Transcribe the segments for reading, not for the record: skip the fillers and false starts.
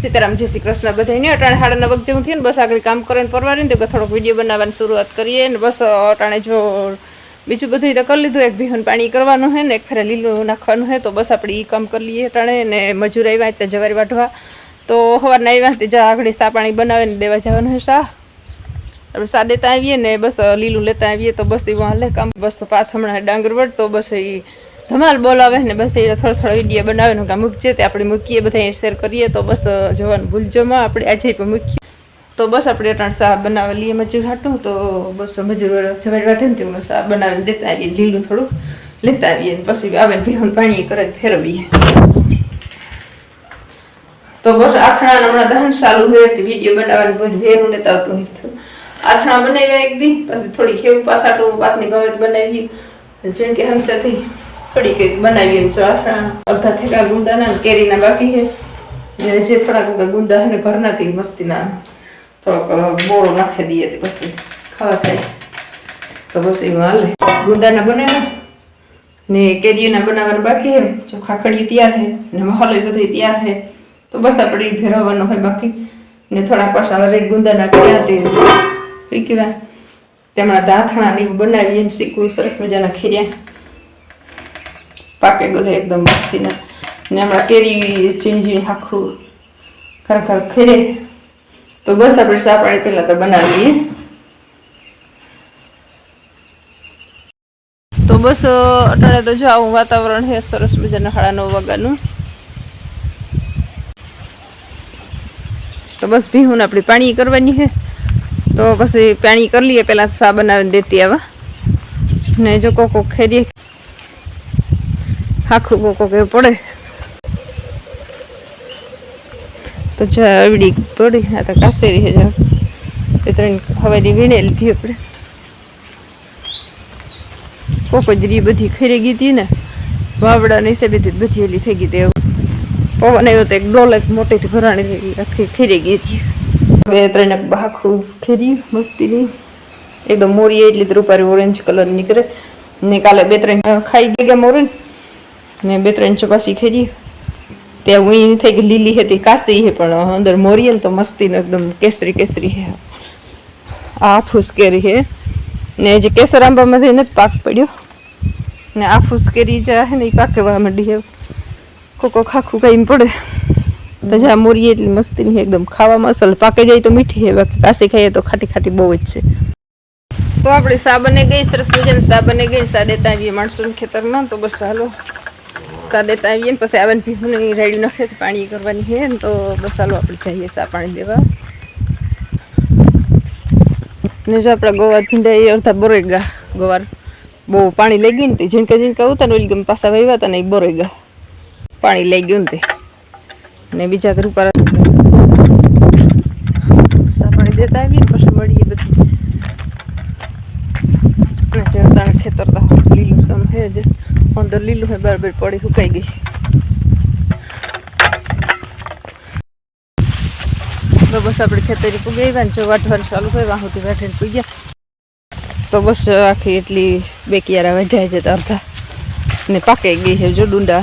सीताराम जय श्री कृष्ण बधाई ने अटाणे 9:30 जेवुं थयुं बस आगळ काम करीने परवारी ने थोड़ो विडियो बनाववानी शुरुआत करीए ने बस अटाणे जो बीजू बधुं तो कर लीधुं एक भीहन पाणी करवानुं है ने एक फेरा लीलू नाखवानुं है तो बस आपणे ई काम कर लीए अटाणे ने मजूर आव्या ते जवारी वाढवा तो सवारना आव्या ते जा आगळ सा पाणी बनावीने देवा जवानुं है सा આપણે સા દેતા આવીએ ને બસ લીલું લેતા આવીએ તો બસ એવું હાલે કામ બસ પાથ હમણાં ડાંગર વળ તો બસ એ ધમાલ બોલાવે ને બસ એ થોડો થોડો વિડીયો બનાવે કામ મૂકજે તે આપણે મૂકીએ બધા શેર કરીએ તો બસ જોવાનું ભૂલજો માં આપણે આજે પણ મૂકીએ તો બસ આપણે અટાણ સા બનાવી લઈએ મજૂર હાટું તો બસ મજૂર જવાડ વાટે ને તેવું સા બનાવીને દેતા આવીએ લીલું થોડું લેતા આવીએ પછી આવે ને ભીહું પાણી કરીને ફેરવીએ તો બસ આથણા હમણાં દહન ચાલુ હોય તે વિડીયો બનાવવાની બહુ વેરું લેતા આવતું હોય आथणा बनाव्या एक दी पछी थोड़ी खेव पाथाटो बातनी भावे बनावी जेम के हम साथी थोड़ी के बनावी जो आथणा अर्धा थेका गुंदाना केरीना बाकी है जे थोड़ा गुंदा है ने भरना थी मस्तीना थोड़ा बोरो नाखी दीए ते पछी खावा थाय तो बस एवं हाले गुंदाना बनाव्या ने केरीना बनाववाना बाकी है जो खाखड़ी तैयार है ने मसालो बधो तैयार है तो बस आपणे भेरवવાનો है बाकी ने थोड़ा पाछा रे गुंदाना कर्या ते वीकवा तेमणा दाथणा ने बनावी ने सीकू सरस मजाना खेरिया पाके गले एकदम मस्तीना ने हमणा केरी झीणी झीणी हाखू खरखर खेरे तो बस आपणे सा पाणी पहेला तो बनावीए तो बस अटाणे तो जो आवुं वातावरण है सरस मजाना 9:30 वाग्यानुं तो बस भीहुं आपणे पाणी करवानी है तो बस पानी कर लिए पहला सा बना देती आवा ने जो कोको खेरिए आखू कोको के पड़े तो जवड़ी पड़ी आ तो कासेरी है जो इतनी हवारी वीणेली थी अपने कोको जरी बधी खेरी गई थी ने वावड़ा ने से बधी एली थई गई थी पवन आव्यो तो एक डोल मोटी भराणी आखी खेरी गई थी बे त्रण आखू खेरी मस्ती एकदम मोरी एटली रूपारी ऑरेंज कलर निकले ने काले बे त्रण खाई गया मोरी ने बे त्रण चपासी खेरी ते हुई थई गई लीली है कासी है पण अंदर मोरी है तो मस्ती एकदम केसरी केसरी है आफूस केरी है ने जे केसर आंबा मध्ये न पाक पड्यो ने आफूस केरी जे है ने पाकवा मंडी है कोको खाखू कई पड़े तो जा मोरी एटली मस्ती नहीं एकदम खावा मसल पाके जाए तो मीठी है बाकी कासी खाइए तो खाटी खाटी बहुत है तो आपणी सा बने गई सरस मजानी सा बने गई सा देता आवीए माणसों खेतर में तो बस हालो सा देता आवीए पछी आवन पीहुं रेडी नाखे तो पाणी करवानी है तो बस हालो आपणे चाहिए सा पाणी देवा ने जो आपड़ा गोवार भींडा ए अर्धा बोरेगा गोवार बहु पाणी लई गई ने झीणका झीणका उता ने ओली पासा वाव्या था ने बोरेगा पाणी लई गयुं ने ने बीजा घर पर सा पाणी देता आवीए पछी मळीए बधी ने जरताण खेतर दा लीलू सम है जे अंदर लीलू है बराबर पड़ी हुकाई गई तो बस अपने खेतरी पुगी जो वाटवार चालू थी वहाँ सुधी वाटे पुग्या तो बस आखी एटली बेकियारा वढ्या है तो अर्धा ने पाके गई है जो डूंडा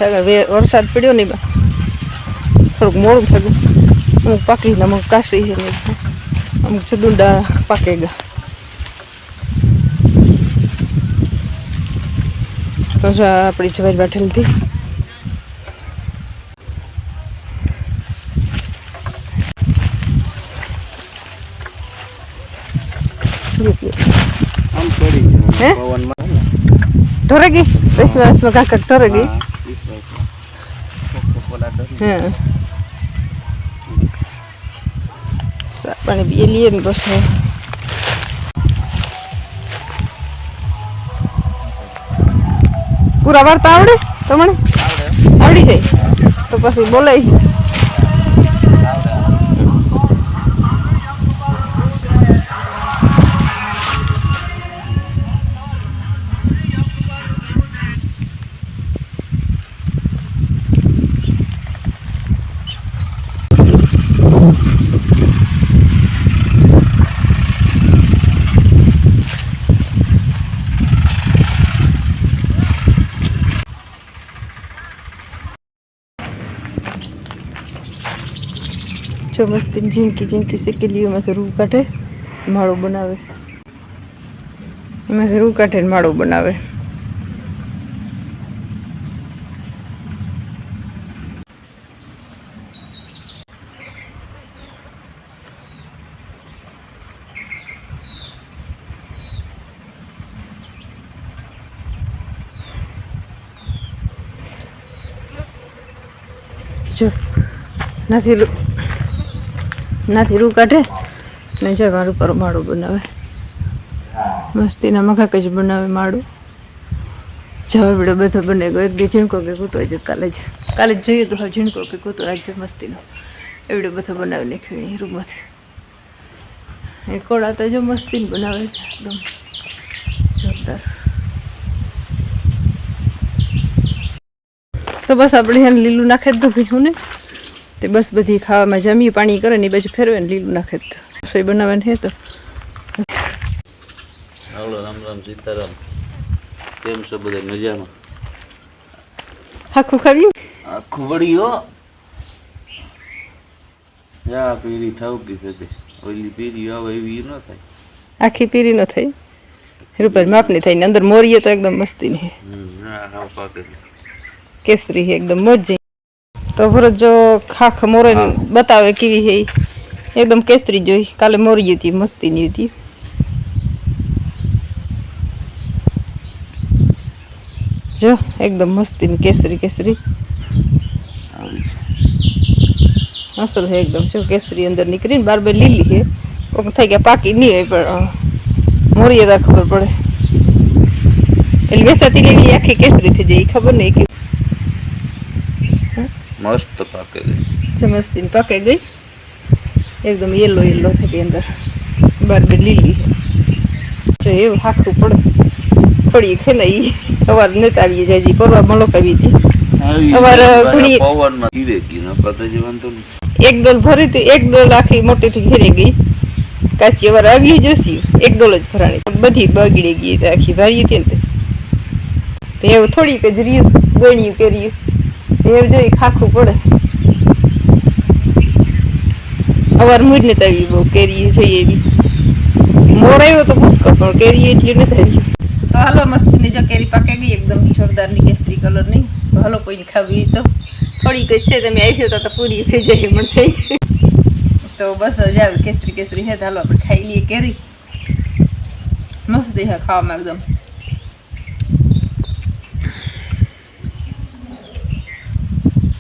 वरसाद पड़ो नहीं थोड़क मोड़ू थे अमुक पाकी ने अमुक काशी है अमुक जो डूंडा पाकेगा तो अपनी जवारी बाटेली थी ढोरेगी इसमें काका ढोरेगी हाँ पानी पिए लिए बस पूरा वार्ता आवड़े तमने आवड़ी जाए तो पछी बोले જો મસ્તી ઝીણકી ઝીણકી શેકેલી એમાંથી રૂ કાઢે માળો બનાવે, એમાંથી રૂ કાઢે ને માળો બનાવે. જો નાથી રૂ કાઢે ને જો મારું પર માળું બનાવે, મસ્તીના મખાક જ બનાવે માળું. જવડો બધો બને ગયો. એક દી ઝીણકો કે કૂતો જ કાલે જ જોઈએ તો ઝીણકો કે કૂતો રાખજો મસ્તીનો એવડો બધો બનાવી નાખ્યો રૂમમાંથી. એ કોળા તો જો મસ્તીને બનાવે એકદમ જોરદાર. તો બસ આપણે એને લીલું નાખે જ ભીહું ને તે બસ બધી ખાવામાં જમી પાણી કરે ને એ બાજુ ફેરવે ને લીલું નાખે જ રસોઈ બનાવવાની હે. તો રામ રામ સીતારામ, કેમ છો બધા? મજામાં? આખું ખાવ્યું? આખું વળી હો. જા પીરી ઠાવકી છે, ઓલી પીરી આવે એવી ન થાય. આખી પીરી ન થઈ રૂપિયા માપની થઈ ને અંદર મોરીએ તો એકદમ મસ્તી ની કેસરી એકદમ મોજી. તો ભરત જો ખાખ મોરે બતાવે કેવી હે એકદમ કેસરી જોઈ. કાલે મોરી હતી મસ્તી ની હતી. જો એકદમ મસ્તી ની કેસરી કેસરી અસલ હે એકદમ. જો કેસરી અંદર નીકળી ને બાર બાર લીલી હે. કોક થઈ ગયા પાકી નહીં હોય પણ મોરીએ તો ખબર પડે. એટલે વેસાતી લેવી આખી કેસરી થઈ જાય ખબર નહીં કે મસ્ત પાકે ગઈ. મસ્તી પાકે ગઈ એકદમ યેલો યેલો થઈ અંદર બાર બાર લીલી. જો એવું હાખવું પડે થોડી ખેલાઈ અવાર નથી આવી જાય પરવા મલોક આવી હતી અવાર ઘણી પવનમાં ધીરે ગઈ ન પતા જીવન તો એક ડોલ ભરી હતી. એક ડોલ આખી મોટી થી ઘેરી ગઈ. કાશી અવાર આવી જશે એક ડોલ જ ભરાણી બધી બગડી ગઈ આખી ભારી હતી ને તે એવું થોડીક જ રહ્યું ગણ્યું કર્યું એવું જોઈ ખાખું પડે. અવાર મૂજ નથી આવી બહુ કેરી જોઈએ એવી મોર આવ્યો તો પુષ્કળ પણ કેરી એટલી નથી આવી. તો હાલો મસ્તી ની જો કેરી પાકે ગઈ એકદમ જોરદાર ની કેસરી કલર ની. તો હાલો કોઈને ખાવી તો થોડીક જ છે તમે આવી તો પૂરી થઈ જાય પણ થઈ ગઈ. તો બસ જાવ કેસરી કેસરી હે તો હાલો આપણે ખાઈ લઈએ કેરી. મસ્ત હે ખાવામાં એકદમ.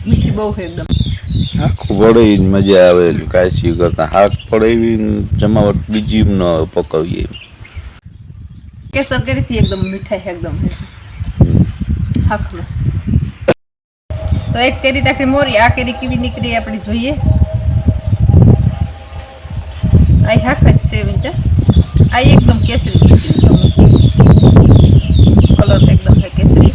મીઠી બહુ છે એકદમ. આખું વળી મજા આવે કાશી કરતા. હાથ પડાવી જમાવટ બીજી ન પકાવીએ. કેસર કેરી થી એકદમ મીઠાઈ છે એકદમ હાથમાં. તો એક કેરી તાકી મોરી. આ કેરી કેવી નીકળી આપણે જોઈએ. આ હાથ જ છે વિંચે. આ એકદમ કેસરી કલર એકદમ છે કેસરી.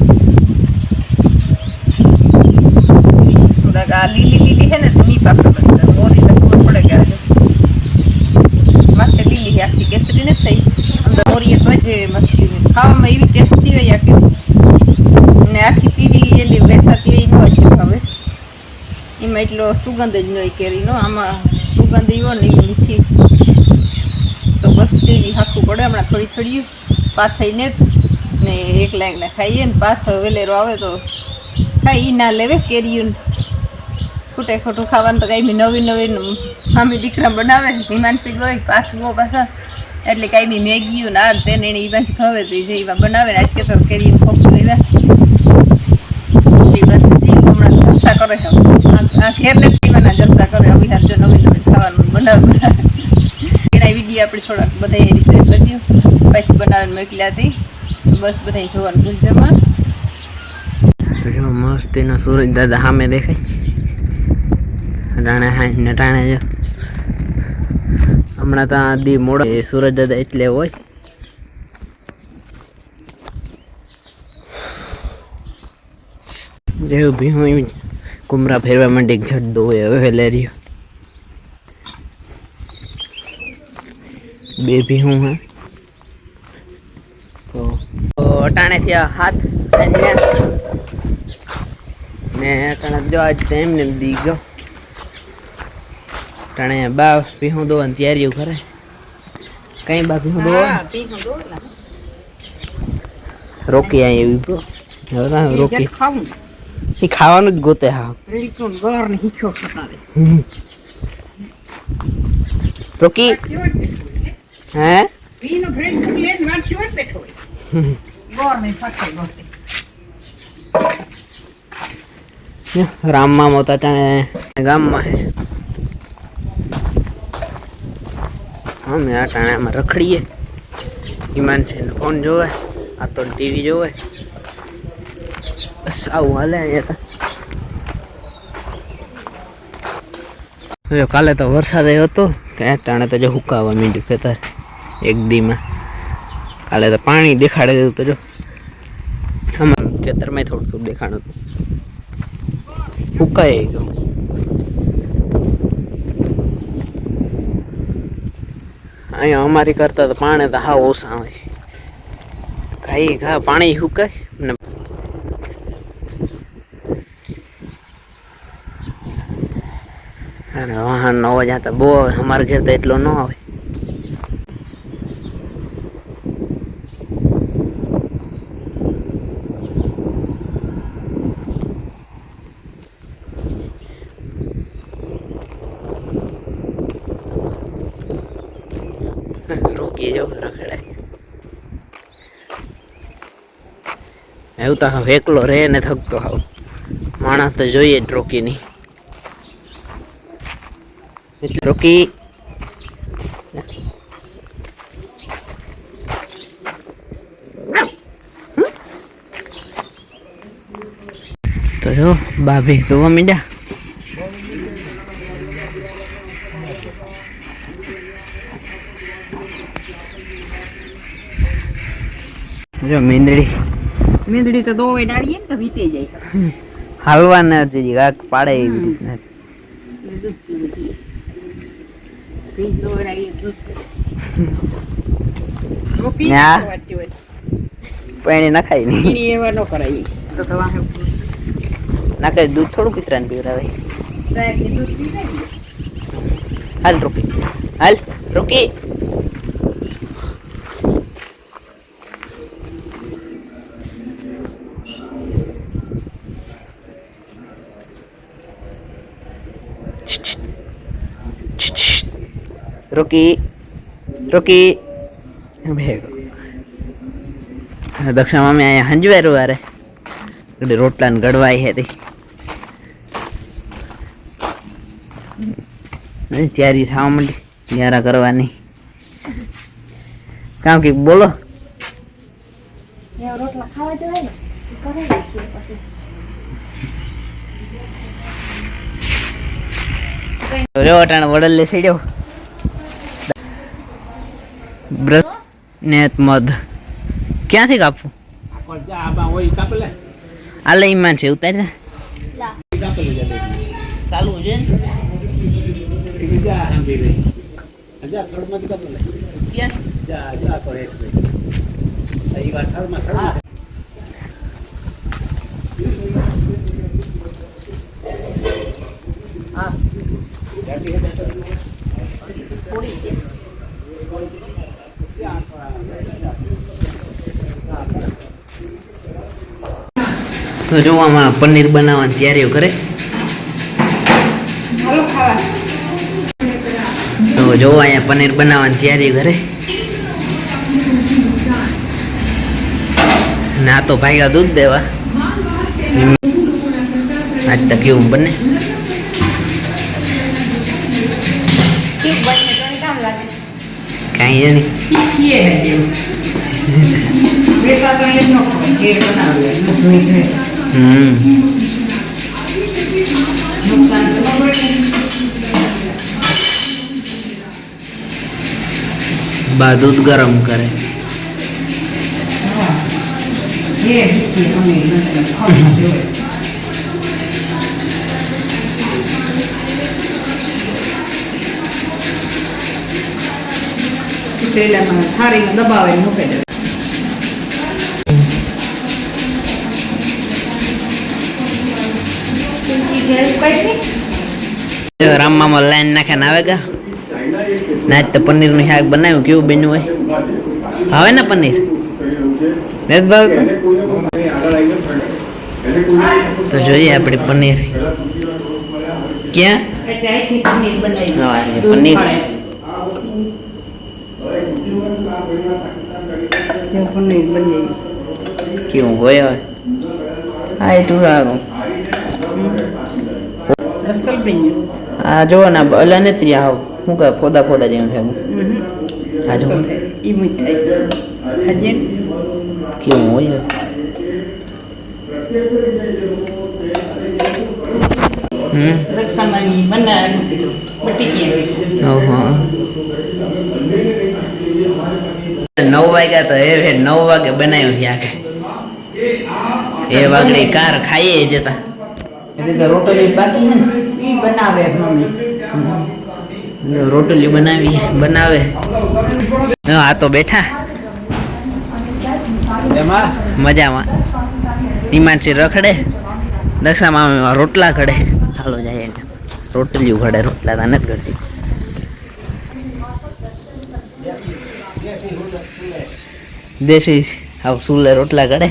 આ લીલી લીલી છે ને તો ની પાકે મોરી તો ખબર પડે કે માથે લીલી છે આખી કેસરી ને થઈ અંદર મોરી તો જ મસ્તી ખાવામાં એવી ટેસ્ટી હોય આખી ને આખી પીરી એલી વેસાતી હોય ન હોય હવે એમાં એટલો સુગંધ જ ન હોય કેરીનો. આમાં સુગંધ એવો ને એવી મીઠી. તો બસ તેવી હાખવું પડે હમણાં થોડી થોડી પાથઈને ને એક લાઈન ખાઈએ ને પાથ વેલેરો આવે તો ખાઈ ના લેવે કેરી ખૂટે ખોટું ખાવાનું તો કાંઈ નવી નવી મામી દીકરા બનાવે. હિમાંશી ગઈ પાછું પાછા એટલે કાંઈ મેગી ના તેને એને એ પાછી ખવે તો જે એમાં બનાવે ને આજ કે તો કેરી ખોખું લેવા હમણાં જલસા કરે છે. આ ઘેર ને પીવાના જલસા કરે અભિહાર જો નવી નવી ખાવાનું બનાવે. એના વિડીયો આપણે થોડાક બધા એની શેર કર્યું પછી બનાવીને મોકલ્યા હતી. બસ બધા જોવાનું ભૂલજમાં. મસ્ત એનો સુરજ દાદા સામે દેખાય. ટાણે હાઈ ને ટાણે જો હમણાં તો દી મોડો સુરજ દાદા એટલે હોય. જેવું ભીહું કુમરા ફેરવા માંડી ઝટ દો હવે લેર્યું બે ભીહું હે. તો અટાણે થયા હાથ ને અટાણે જો આજ એમને દી ગયો ટાણે બા ભીહું દોવાની તૈયારીઓ કરે કઈ બા ભીહું દોવા રોકી આ એવી બ્રો હવે રોકી એ ખાવાનું જ ગોતે હા રોકી હે રામમાં મોતા ટાણે ગામમાં હે અમે આ ટાણે આમાં રખડીએ ઈમાન છે ને ફોન જોવે આ તો ટીવી જોવે બસ આવું હાલે અહીંયા જો કાલે તો વરસાદ આવ્યો હતો ત્યાં ટાણે તો જો હુકાવા માંડ્યું ખેતર એક દીમાં કાલે તો પાણી દેખાડે દેવું તો જો આમાં ખેતરમાં થોડું થોડું દેખાડું હતું હુકાઈ ગયું અહીંયા અમારી કરતા તો પાણી તો હાવ ઓછા હોય ઘાઈ ઘા પાણી હુકાય ને અને વાહન અવાજ આતા બહુ આવે અમારા ઘેર તો એટલો ન આવે રોકી જો રખડાય એવું તો હવે એકલો રહે ને થકતો હાવ માણસ તો જોઈએ જ રોકી નહીં રોકી તો જો ભાભી ધોવા મીંડ્યા જો મીંદડી તો દોવે ડાળીએ ને તો વીતે જાય હાલવા ને હજી ગાક પાડે એવી રીતના પાણી નખાય નહીં એવા ન કરાય તો નાખે દૂધ થોડું કૂતરાને પીવડાવે હાલ રોકી રોકી દક્ષિણ મમ્મી અહીંયા હંજવારું વારે રોટલા ને ગળવાઈ હતી તૈયારી થવા માંડી યારા કરવાની કામ કે બોલો વડલ લે સડ્યો બ્રશ ને મધ ક્યાંથી કાપવું આ લઈમાં છે ઉતારી ચાલુ છે તો જો આમાં પનીર બનાવવાની તૈયારીઓ કરે તો જો અહીંયા પનીર બનાવવાની તૈયારી કરે ના તો ભાઈગા દૂધ દેવા આજ તો કેવું બને કાંઈ નહીં બા દૂધ ગરમ કરે થાળીમાં દબાવે મૂકે દે રામ મામા લાઈન નાખીને આવે કા ના તો પનીરનું શાક બનાવ્યું કેવું બન્યું હોય આવે ને પનીર નથી ભાવતું તો જોઈએ આપણે પનીર ક્યાં હા, પનીર કેવું હોય હવે આ એટલું સારું આ જો ને અલા નથી આવ શું કહે ફોદા ફોદા જેવું થયું આ જો કેવું હોય હવે ઓહો 9 વાગ્યા તો એ 9 વાગે બનાવ્યું શાક એ વાગડી કાર ખાઈએ જતા એટલે તો રોટલી બાકી છે ને બનાવે મમ્મી રોટલી બનાવે આ તો બેઠા મજામાં ઈમાનસી રખડે દક્ષા મામી રોટલા ઘડે હાલો જાય એને રોટલી ઘડે રોટલા તા નથી ઘડતી દેશી આવ સુલે રોટલા ઘડે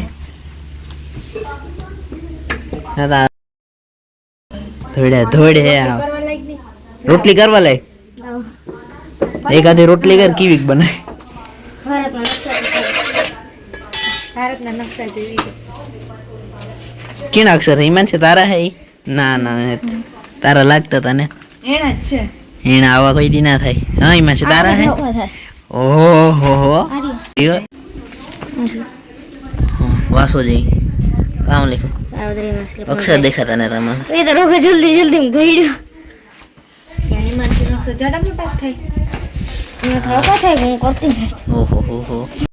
ધોડે રોટલી કરવા લાય એકાદી રોટલી કર કેવી બને કેના અક્ષર ઈમાન છે તારા હે ના ના તારા લાગતા તને એના જ છે એના આવા કોઈ દી ના થાય હા ઈમાન છે તારા હે ઓહો વાસો જઈ કામ લખ્યું અક્ષર દેખાતા ને તમને એ તો રોગ જલ્દી જલ્દી ગઈડ્યો ક્યાંય માનસી અક્ષર જાડા મોટા થાય હું કરતી ઓહો